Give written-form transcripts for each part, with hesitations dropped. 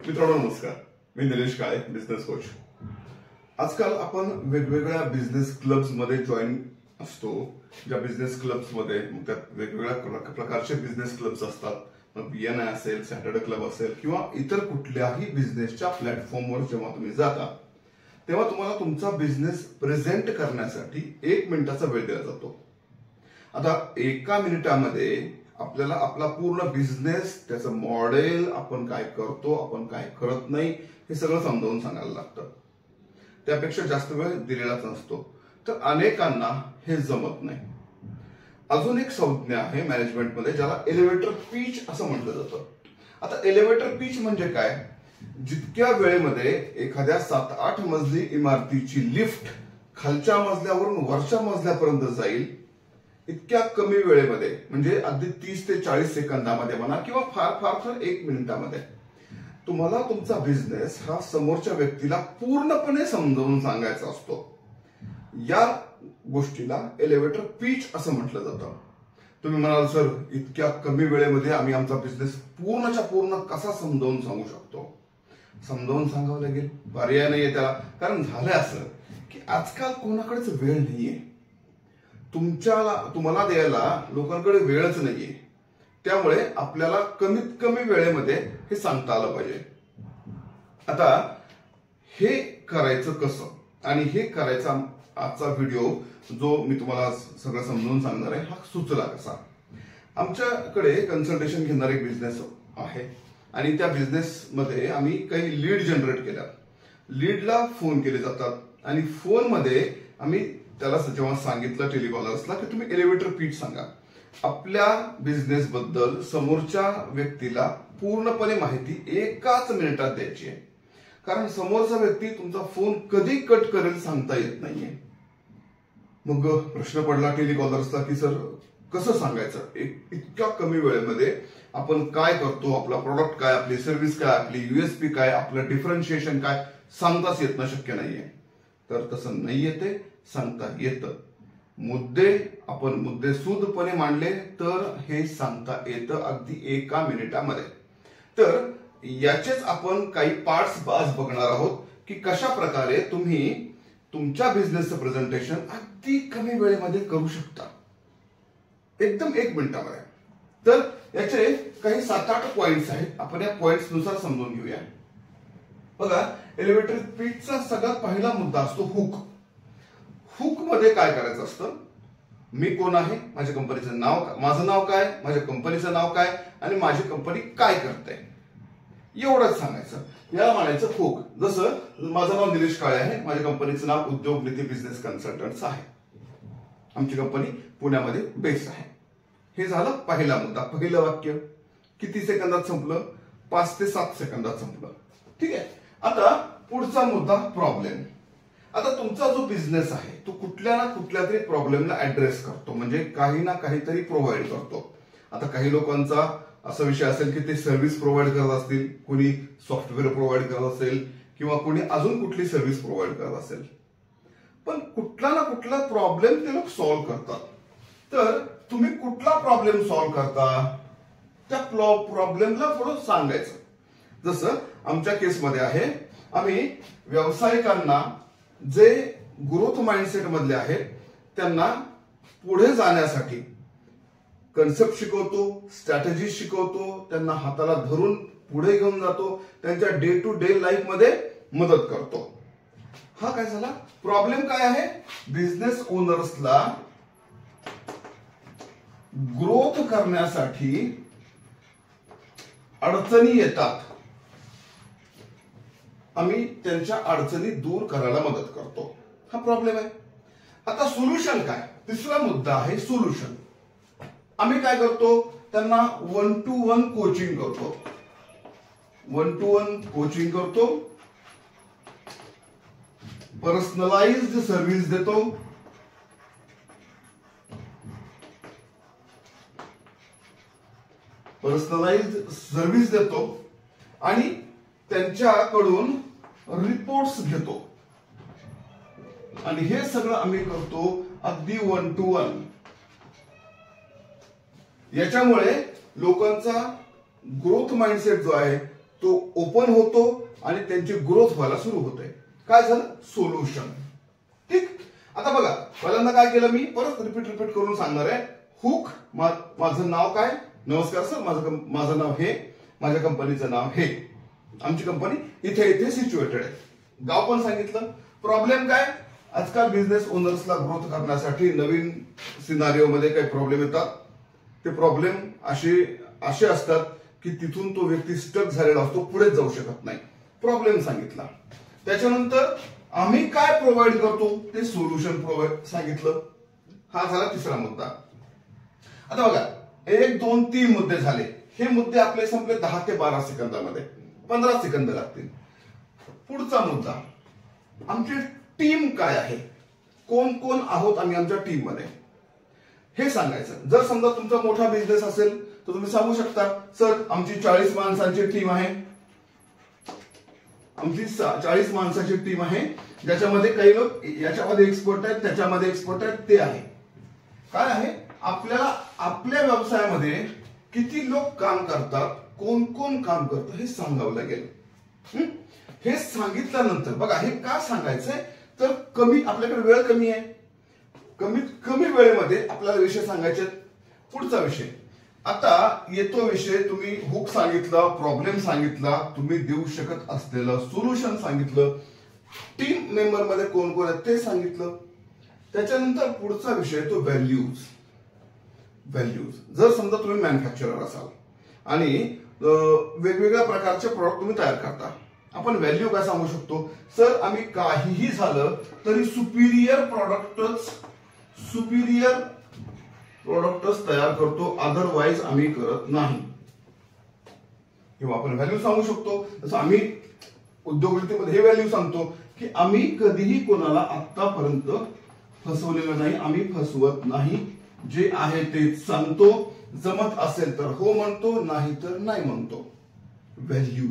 मित्रांनो नमस्कार, मी निलेश काळे, business coach. आजकाल आपण वेगवेगळ्या बिझनेस क्लब्स मध्ये जॉईन असतो. ज्या बिझनेस क्लब्स मध्ये त्यात वेगवेगळ्या प्रकारचे बिझनेस क्लब्स असतात. मग BNI असेल, सॅटर्डे क्लब असेल किंवा इतर कुठल्याही बिझनेसच्या प्लॅटफॉर्मवर जेव्हा तुम्ही जाता तेव्हा तुम्हाला तुमचा बिझनेस प्रेझेंट करण्यासाठी 1 मिनिटाचा वेळ दिला जातो. आता 1 मिनिटामध्ये आपल्याला आपला पूर्ण बिझनेस, त्याचं मॉडेल, आपण काय करतो, आपण काय करत नाही, हे सगळं समजावून सांगायला लागतं. त्यापेक्षा जास्त वेळ दिलेलाच नसतो. तर अनेकांना हे जमत नाही. अजून एक संज्ञा आहे मॅनेजमेंटमध्ये ज्याला एलिव्हेटर पीच असं म्हटलं जातं. आता एलिव्हेटर पीच म्हणजे काय? जितक्या वेळेमध्ये एखाद्या 7-8 मजली इमारतीची लिफ्ट खालच्या मजल्यावरून वरच्या मजल्यापर्यंत जाईल, इतक्या कमी वेळेमध्ये, म्हणजे अगदी 30 ते 40 सेकंदामध्ये म्हणा किंवा फार फार तर 1 मिनिटामध्ये तुम्हाला तुमचा बिझनेस हा समोरच्या व्यक्तीला पूर्णपणे समजावून सांगायचा असतो. या गोष्टीला एलिव्हेटर पीच असं म्हटलं जातं. तुम्ही म्हणाल, सर इतक्या कमी वेळेमध्ये आम्ही आमचा बिझनेस पूर्णच्या पूर्ण कसा समजावून सांगू शकतो? समजावून सांगावं लागेल, पर्याय नाहीये त्याला. कारण झालंय असं की आजकाल कोणाकडेच वेळ नाहीये. तुम्हाला द्यायला लोकांकडे वेळच नाहीये. त्यामुळे आपल्याला कमीत कमी वेळेमध्ये हे सांगता आलं पाहिजे. आता हे करायचं कसं आणि हे करायचा आजचा व्हिडिओ जो मी तुम्हाला सगळं समजून सांगणार आहे, हा सुचला कसा? आमच्याकडे कन्सल्टेशन घेणारा एक बिझनेस आहे आणि त्या बिझनेस मध्ये आम्ही काही लीड जनरेट केल्या. लीडला फोन केले जातात आणि फोन मध्ये आम्ही त्याला जेव्हा सांगितलं टेलिकॉलर्सला की तुम्ही एलिव्हेटर पीच सांगा, आपल्या बिझनेस बद्दल समोरच्या व्यक्तीला पूर्णपणे माहिती 1 मिनिटात द्यायची आहे. कारण समोरचा व्यक्ती तुमचा फोन कधी कट करेल सांगता येत नाहीये. मग प्रश्न पडला टेलिकॉलर्सला की सर कसं सांगायचं? इतक्या कमी वेळेमध्ये आपण काय करतो, आपला प्रोडक्ट काय, आपली सर्व्हिस काय, आपली USP काय, आपलं डिफरन्शिएशन काय, सांगताच येत शक्य नाहीये. तर तसं नाही येते, सांगता येतं. आपण मुद्दे सूदपणे मांडले तर हे सांगता येतं अगदी 1 मिनिटामध्ये. तर याचेच आपण काही पार्ट्स आज बघणार आहोत की कशा प्रकारे तुम्ही तुमच्या बिझनेसचं प्रेझेंटेशन अगदी कमी वेळेमध्ये करू शकता, एकदम 1 मिनिटामध्ये. तर याचे काही 7-8 पॉइंट्स आहेत. आपण या पॉइंट्स नुसार समजून घेऊया. बघा, एलिव्हेटर पीचचा सगळ्यात पहिला मुद्दा असतो हुक. हुक मध्ये काय करायचं असतं? मी कोण आहे, माझ्या कंपनीचं नाव, माझं नाव काय, माझ्या कंपनीचं नाव काय आणि माझी कंपनी काय करते, एवढंच सांगायचं. याला म्हणायचं हुक. जसं माझं नाव निलेश काळे आहे, माझ्या कंपनीचं नाव उद्योग नीती बिझनेस कन्सल्टंट्स आहे, आमची कंपनी पुण्यामध्ये बेस आहे. हे झालं पहिला मुद्दा, पहिलं वाक्य. किती सेकंदात संपलं? 5 ते 7 सेकंदात संपलं. ठीक आहे. आता पुढचा मुद्दा प्रॉब्लेम. आता तुमचा जो बिझनेस आहे तो कुठल्या ना कुठल्या तरी प्रॉब्लेमला ऍड्रेस करतो, म्हणजे काही ना काहीतरी प्रोव्हाइड करतो. आता काही लोकांचा असा विषय असेल की ते सर्व्हिस प्रोव्हाइड करत असतील, कोणी सॉफ्टवेअर प्रोव्हाइड करत असेल किंवा कोणी अजून कुठली सर्व्हिस प्रोव्हाइड करत असेल. पण कुठला ना कुठला प्रॉब्लेम ते लोक सॉल्व्ह करतात. तर तुम्ही कुठला प्रॉब्लेम सॉल्व्ह करता, त्या प्रॉब्लेमला थोडं सांगायचं. जसं आमच्या केसमध्ये आहे, आम्ही व्यावसायिकांना जे ग्रोथ माइंडसेट मधले आहेत त्यांना पुढे जाण्यासाठी कन्सेप्ट शिकवतो, स्ट्रॅटेजी शिकवतो, त्यांना हाताला धरून पुढे घेऊन जातो, त्यांच्या डे टू डे लाईफ मध्ये मदत करतो. हा काय झाला? प्रॉब्लेम काय आहे? बिझनेस ओनर्सला ग्रोथ करण्यासाठी अडचणी येतात, आम्ही त्यांच्या अडचणी दूर करायला मदत करतो. हा प्रॉब्लेम आहे. आता सोल्युशन काय? तिसरा मुद्दा आहे सोल्युशन. आम्ही काय करतो? त्यांना 1-to-1 कोचिंग करतो. 1-to-1 कोचिंग करतो, पर्सनलाइज्ड सर्व्हिस देतो, आणि त्यांच्याकडून रिपोर्ट्स घेतो. आणि हे सगळं आम्ही करतो अगदी 1-to-1. याच्यामुळे लोकांचा ग्रोथ माइंडसेट जो आहे तो ओपन होतो आणि त्यांची ग्रोथ व्हायला सुरू होते. काय झालं? सोल्युशन. ठीक. आता बघा, पहिल्यांदा काय केलं मी, परत रिपीट करून सांगणार आहे. हुक, माझं नाव काय? नमस्कार सर, माझं नाव हे, माझ्या कंपनीचं नाव हे, आमची कंपनी इथे इथे सिच्युएटेड आहे. गाव पण सांगितलं. प्रॉब्लेम काय? आजकाल बिझनेस ओनर्सला ग्रोथ करण्यासाठी नवीन सिनारिओ मध्ये काही प्रॉब्लेम येतात. ते प्रॉब्लेम असे असतात की तिथून तो व्यक्ती स्टक झालेला असतो, पुढेच जाऊ शकत नाही. प्रॉब्लेम सांगितला. त्याच्यानंतर आम्ही काय प्रोव्हाइड करतो ते सोल्युशन प्रोव्हाइड सांगितलं. हा झाला तिसरा मुद्दा. आता बघा, 1 2 3 मुद्दे झाले. हे मुद्दे आपले संपले 10 ते 12 सेकंदामध्ये. 15 सेकंद लागतील. पुढचा मुद्दा, आमची टीम काय आहे, कोण कोण आहोत आम्ही आमच्या टीम मध्ये, हे सांगायचं. जर समजा तुमचा मोठा बिझनेस असेल तर तुम्ही सांगू शकता, सर आमची 40 माणसांची टीम आहे. आमची 40 माणसाची टीम आहे, ज्याच्यामध्ये काही लोक याच्यामध्ये एक्सपर्ट आहेत, त्याच्यामध्ये एक्सपर्ट आहेत, ते आहे. काय आहे? आपल्याला आपल्या व्यवसायामध्ये किती लोक काम करतात, कोण कोण काम करतं हे सांगावं लागेल. हे सांगितल्यानंतर बघा, हे का सांगायचंय तर आपल्याकडे वेळ कमी आहे. कमीत कमी वेळेमध्ये आपल्याला विषय सांगायचे. पुढचा विषय, आता येतो विषय, तुम्ही हुक सांगितला, प्रॉब्लेम सांगितला, तुम्ही देऊ शकत असलेलं सोल्युशन सांगितलं, टीम मेंबर मध्ये कोण कोण आहेत ते सांगितलं. त्याच्यानंतर पुढचा विषय तो व्हॅल्यूज. जर समजा तुम्ही मॅन्युफॅक्चरर असाल आणि वेगवेगळ्या प्रकारचे प्रॉडक्ट तुम्ही तयार करता, आपण व्हॅल्यू काय सांगू शकतो? सर आम्ही काहीही झालं तरी सुपिरियर प्रोडक्ट्स तयार करतो, अदरवाईज आम्ही करत नाही. किंवा आपण व्हॅल्यू सांगू शकतो. जसं आम्ही उद्योगनीतीमध्ये हे व्हॅल्यू सांगतो की आम्ही कधीही कोणाला आतापर्यंत फसवलेलं नाही, आम्ही फसवत नाही, जे आहे ते सांगतो, जमत असेल तर हो म्हणतो, नाही तर नाही म्हणतो. व्हॅल्यू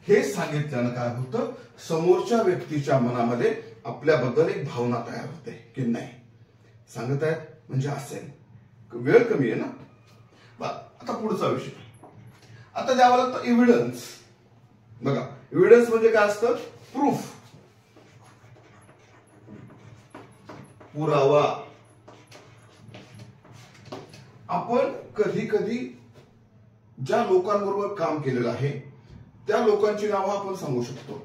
हे सांगितल्यानं काय होतं, समोरच्या व्यक्तीच्या मनामध्ये आपल्याबद्दल एक भावना तयार होते की नाही सांगत आहेत म्हणजे असेल. वेळ कमी आहे ना. आता पुढचा विषय, आता द्यावं लागतं एव्हिडन्स. बघा, एव्हिडन्स म्हणजे काय असतं? प्रूफ, पुरावा. आपण कधी कधी ज्या लोकांबरोबर काम केलेलं आहे त्या लोकांची नावं आपण सांगू शकतो.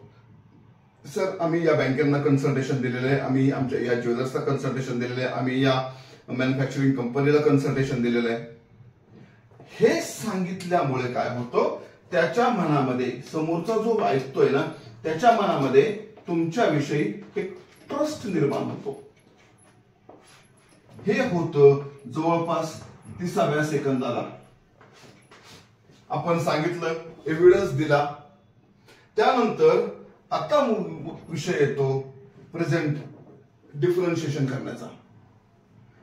सर आम्ही या बँकेना कन्सल्टेशन दिलेलं आहे, आम्ही आमच्या या ज्वेलर्सला कन्सल्टेशन दिलेलं आहे, आम्ही या मॅन्युफॅक्चरिंग कंपनीला कन्सल्टेशन दिलेलं आहे. हे सांगितल्यामुळे काय होतं, त्याच्या मनामध्ये, समोरचा जो ऐकतोय ना त्याच्या मनामध्ये तुमच्याविषयी एक ट्रस्ट निर्माण होतो. हे होतं जवळपास 30व्या सेकंदाला. आपण सांगितलं, एव्हिडन्स दिला. त्यानंतर आता विषय येतो प्रेझेंट डिफरन्शिएशन करण्याचा.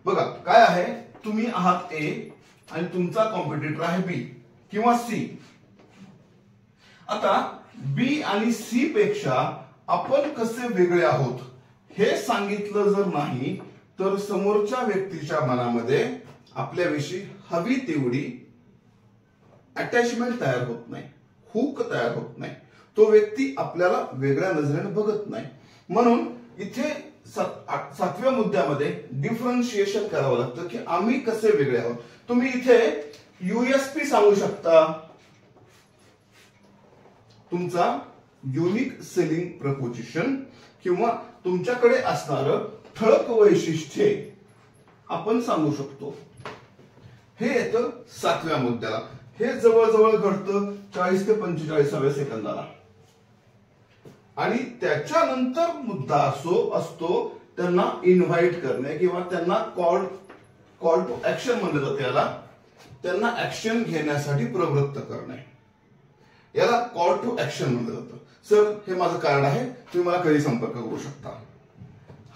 बघा काय आहे, तुम्ही आहात ए आणि तुमचा कॉम्पिटिटर आहे बी किंवा सी. आता बी आणि सी पेक्षा आपण कसे वेगळे आहोत हे सांगितलं जर नाही तर समोरच्या व्यक्तीच्या मनामध्ये आपल्याविषयी हवी तेवढी अटॅचमेंट तयार होत नाही, हुक तयार होत नाही. तो व्यक्ती आपल्याला वेगळ्या नजरेने बघत नाही. म्हणून इथे 7व्या मुद्द्यामध्ये डिफरन्शिएशन करावं लागतं की आम्ही कसे वेगळे आहोत. तुम्ही इथे यूएसपी सांगू शकता, तुमचा युनिक सेलिंग प्रपोजिशन किंवा तुमच्याकडे असणारं ठळक वैशिष्ट्ये आपण सांगू शकतो. हे येतं 7व्या मुद्द्याला. हे जवळजवळ घडतं 40 ते 45व्या सेकंदाला. आणि त्याच्यानंतर मुद्दा असतो त्यांना इन्व्हाइट करणे किंवा त्यांना कॉल टू ऍक्शन म्हणलं जातं याला, त्यांना ऍक्शन घेण्यासाठी प्रवृत्त करणे, याला कॉल टू ऍक्शन म्हणलं जातं. सर हे माझं कार्ड आहे, तुम्ही मला कधी संपर्क करू शकता.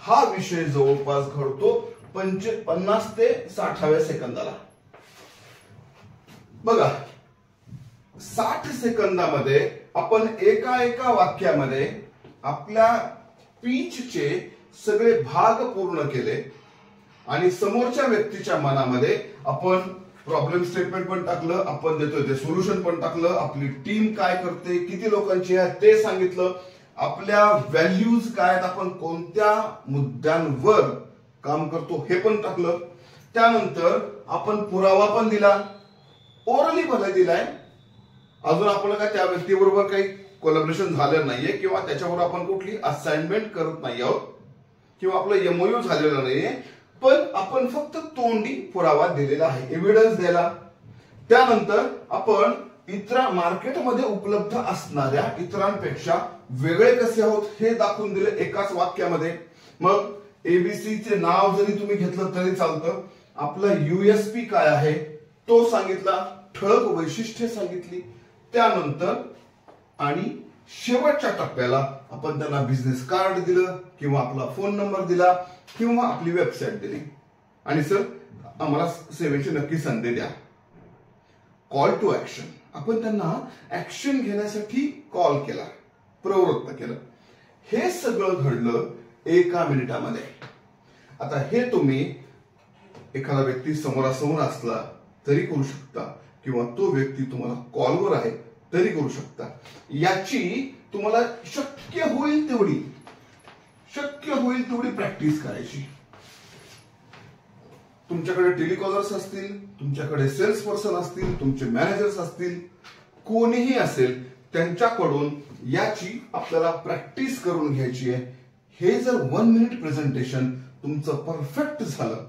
हा विषय जवळपास घडतो 50 ते 60व्या सेकंदाला. बघा 60 सेकंदामध्ये आपण एका वाक्यामध्ये आपल्या स्पीचचे सगळे भाग पूर्ण केले आणि समोरच्या व्यक्तीच्या मनामध्ये आपण प्रॉब्लेम स्टेटमेंट पण टाकलं, आपण देतोय ते सोल्युशन पण टाकलं, आपली टीम काय करते, किती लोकांची आहे ते सांगितलं, आपल्या व्हॅल्यूज काय आहेत, आपण कोणत्या मुद्द्यांवर काम करतो हे पण टाकलं. त्यानंतर आपण पुरावा पण दिला, ओरली भले दिलाय. अजून आपल्याला काय त्या व्यक्तीबरोबर काही कोलॅबोरेशन झालं नाहीये किंवा त्याच्याबरोबर आपण कुठली असाइनमेंट करत नाही आहोत किंवा आपलं एमओयू झालेला नाहीये, पण आपण फक्त तोंडी पुरावा दिलेला आहे, एव्हिडन्स दिला. त्यानंतर आपण इतर मार्केटमध्ये उपलब्ध असणाऱ्या इतरांपेक्षा वेगळे कसे आहोत हे दाखवून दिले एकाच वाक्यामध्ये. मग एबीसी चे नाव जरी तुम्ही घेतलं तरी चालतं. आपला यूएसपी काय आहे तो सांगितला, ठळक वैशिष्ट्ये सांगितली. त्यानंतर आणि शेवटच्या टप्प्याला आपण त्यांना बिझनेस कार्ड दिलं किंवा आपला फोन नंबर दिला किंवा आपली वेबसाईट दिली. आणि सर आम्हाला सेवेची नक्की संधी द्या. कॉल टू ऍक्शन, आपण त्यांना ऍक्शन घेण्यासाठी कॉल केला, प्रवृत्त केलं. हे सगळं घडलं 1 मिनिटामध्ये. आता हे तुम्ही एखादा व्यक्ती समोरासमोर असला तरी करू शकता किंवा तो व्यक्ती तुम्हाला कॉलवर आहे तरी करू शकता. याची तुम्हाला शक्य होईल तेवढी प्रॅक्टिस करायची. तुमच्याकडे टेलिकॉलर्स असतील, तुमच्याकडे सेल्स पर्सन असतील, तुमचे मॅनेजर्स असतील, कोणीही असेल, त्यांच्याकडून याची आपल्याला प्रॅक्टिस करून घ्यायची आहे. हे जर 1 मिनिट प्रेझेंटेशन तुमचं परफेक्ट झालं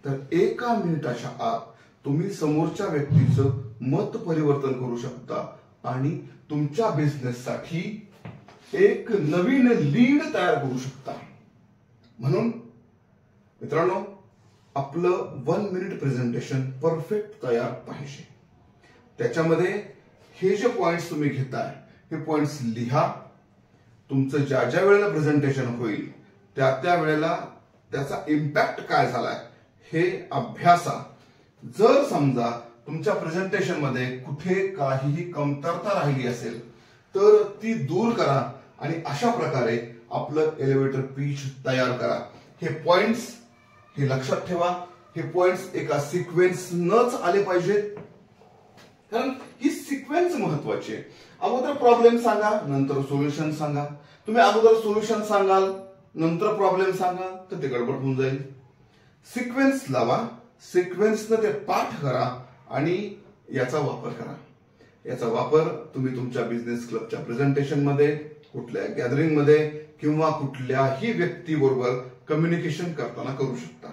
तर 1 मिनिटाच्या आत तुम्ही समोरच्या व्यक्तीचं मत परिवर्तन करू शकता आणि तुमच्या बिझनेससाठी एक नवीन लीड तयार करू शकता. म्हणून मित्रांनो, आपलं 1 मिनिट प्रेझेंटेशन परफेक्ट तयार पाहिजे. त्याच्यामध्ये हे जे पॉइंट्स तुम्ही घेताय हे पॉइंट्स लिहा. तुमचं ज्या ज्या वेळेला प्रेझेंटेशन होईल त्या वेळेला त्याचा इम्पॅक्ट काय झालाय हे अभ्यासा. जर समजा तुमच्या प्रेझेंटेशन मध्ये कुठे काहीही कमतरता राहिली असेल तर ती दूर करा आणि अशा प्रकारे आपलं एलिव्हेटर पिच तयार करा. हे पॉइंट्स हे लक्षात ठेवा. हे पॉइंट्स एका सिक्वेन्स नच आले पाहिजेत, कारण ही सिक्वेन्स महत्वाची आहे. अगोदर प्रॉब्लेम सांगा, नंतर सोल्युशन सांगा. तुम्ही अगोदर सोल्युशन सांगाल नंतर प्रॉब्लेम सांगा तर ते गडबड होऊन जाईल. सिक्वेन्स लावा, सिक्वेन्सनं ते पाठ करा आणि याचा वापर करा. याचा वापर तुम्ही तुमच्या बिझनेस क्लबच्या प्रेझेंटेशन मध्ये, कुठल्या गॅदरिंग मध्ये किंवा कुठल्याही व्यक्तीबरोबर कम्युनिकेशन करताना करू शकता.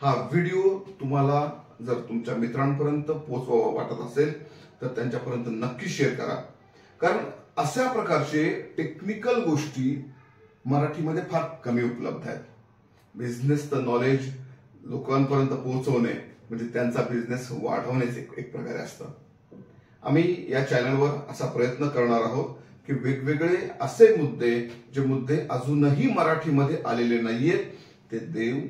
हा व्हिडिओ तुम्हाला जर तुमच्या मित्रांपर्यंत पोहोचवावा वाटत असेल तर त्यांच्यापर्यंत नक्की शेअर करा, कारण अशा प्रकारचे टेक्निकल गोष्टी मराठीमध्ये फार कमी उपलब्ध आहेत. बिझनेसचं नॉलेज लोकांपर्यंत पोहोचवणे म्हणजे त्यांचा बिझनेस वाढवण्याचे एक प्रकारे असतं. आम्ही या चॅनलवर असा प्रयत्न करणार आहोत की वेगवेगळे असे मुद्दे, जे मुद्दे अजूनही मराठीमध्ये आलेले नाहीयेत ते देऊ.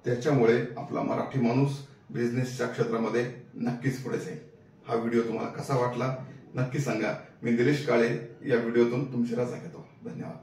त्याच्यामुळे आपला मराठी माणूस बिझनेसच्या क्षेत्रामध्ये नक्कीच पुढे जाईल. हा व्हिडिओ तुम्हाला कसा वाटला नक्की सांगा. मी निलेश काळे या व्हिडिओतून तुमची रजा घेतो. धन्यवाद.